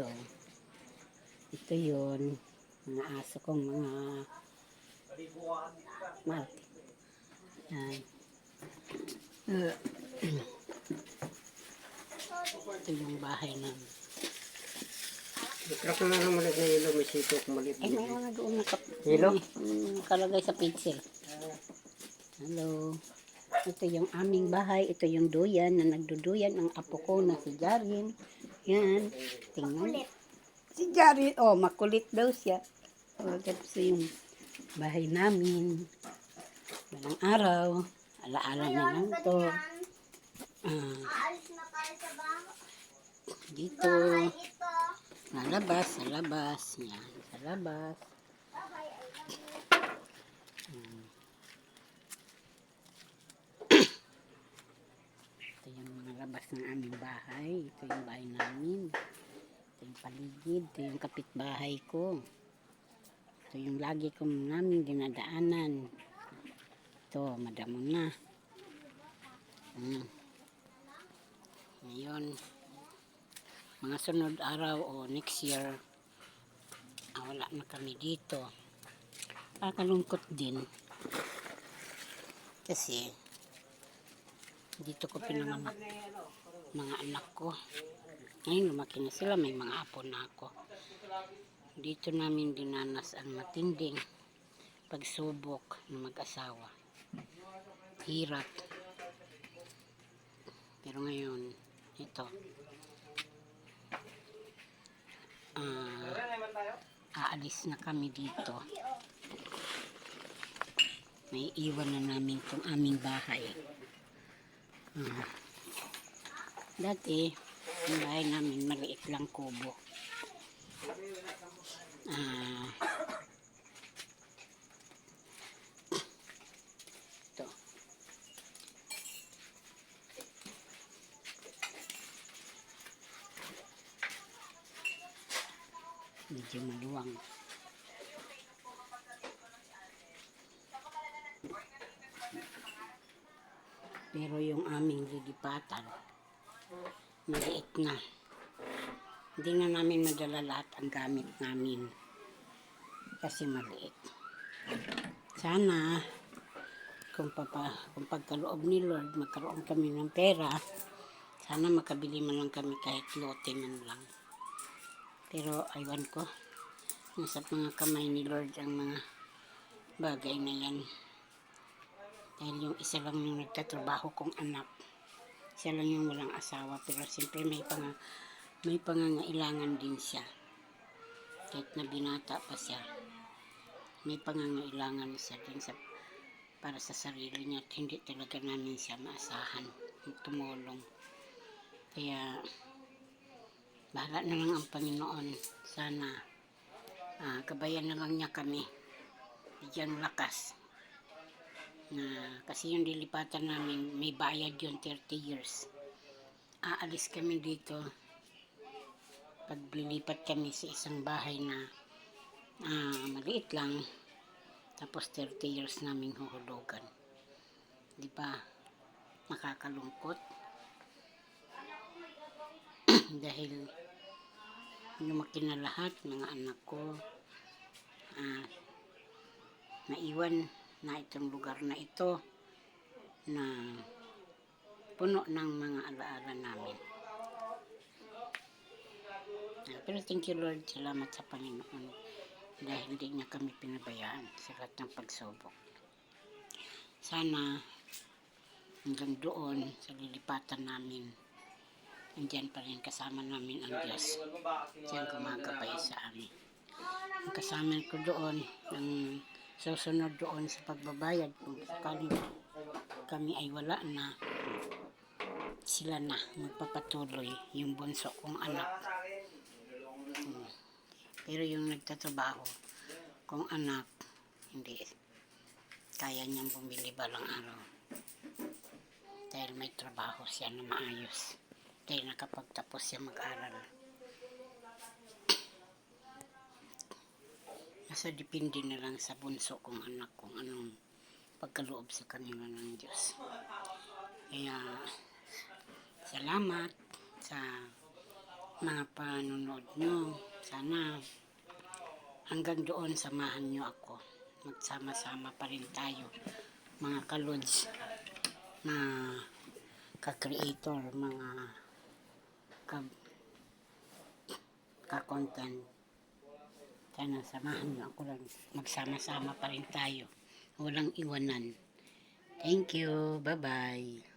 dito. Ito yun. Mga aso kong mga Martin. Yan. Ito yung bahay namin. Ito na naman na ilo, may sitok malit. Ay, may mga doon Hilo? nakalagay sa pixel. Hello. Ito yung aming bahay. Ito yung duyan na nagduduyan ang apo ko na si Jarin. Yan. Tingnan. Si Jarin. Oh, makulit daw siya. Oh, tapos yung bahay namin. Walang araw. Alaala niya lang to. Aalis na tayo sa bahay. Dito. Ito. Sa labas. Sa labas. Yan. Sa labas. Ito yung mga labas ng aming bahay. Ito yung bahay namin. Ito yung paligid. Ito yung kapitbahay ko. Ito yung lagi kong namin dinadaanan. Ito, madamo na. Ngayon, mga sunod araw o next year, wala na kami dito. Kakalungkot din. Kasi, dito ko pinanganak mga anak ko. Ngayon, lumaki na sila. May mga apo na ako. Dito namin dinanas ang matinding pagsubok ng mag-asawa. Hirap. Pero ngayon, ito. Aalis na kami dito. May iwan na namin itong aming bahay. Dati, yung bahay namin maliit lang kubo. Ito. Medyo maluwang. Pero yung aming lilipatan, maliit na. Hindi na namin madala lahat ang gamit namin. Kasi maliit. Sana, kung pagkaloob ni Lord, magkaroon kami ng pera, sana makabili man lang kami kahit lote man lang. Pero, aywan ko, nasa mga kamay ni Lord ang mga bagay na yan. Dahil yung isa lang yung nagtatrabaho kong anak. Siya lang yung walang asawa. Pero siyempre may pangangailangan din siya. Kahit na binata pa siya. May pangangailangan siya din para sa sarili niya. At hindi talaga namin siya maasahan. Tumulong. Kaya bahala na lang ang Panginoon. Sana gabayan na lang niya kami. Bigyan lakas. Kasi yung dilipatan namin, may bayad yun 30 years. Aalis kami dito. Paglilipat kami sa isang bahay na maliit lang. Tapos 30 years namin huhulugan. Di ba? Nakakalungkot. Dahil lumaki na lahat, mga anak ko. Naiwan na itong lugar na ito na puno ng mga alaala namin. Pero thank you Lord, salamat sa Panginoon dahil hindi niya kami pinabayaan sa lahat ng pagsubok. Sana hanggang doon sa lilipatan namin, andyan pa rin kasama namin ang Diyos. Siyang gumagabay sa amin. Ang kasama ko doon, ang susunod doon sa pagbabayad, kung kami ay wala na, sila na magpapatuloy, yung bunso kong anak. Pero yung nagtatrabaho kong anak, hindi kaya niyang bumili balang araw. Dahil may trabaho siya na maayos. Dahil nakapagtapos siya mag-aral. Nasa depende na lang sa bunso kong anak kung anong pagkaloob sa kanila ng Diyos. Kaya salamat sa mga panonood nyo. Sana hanggang doon samahan nyo ako. Magsama-sama pa rin tayo. Mga kalods, mga ka-creator, mga ka-content. Sana samahan nyo ako lang. Magsama-sama pa rin tayo. Walang iwanan. Thank you. Bye-bye.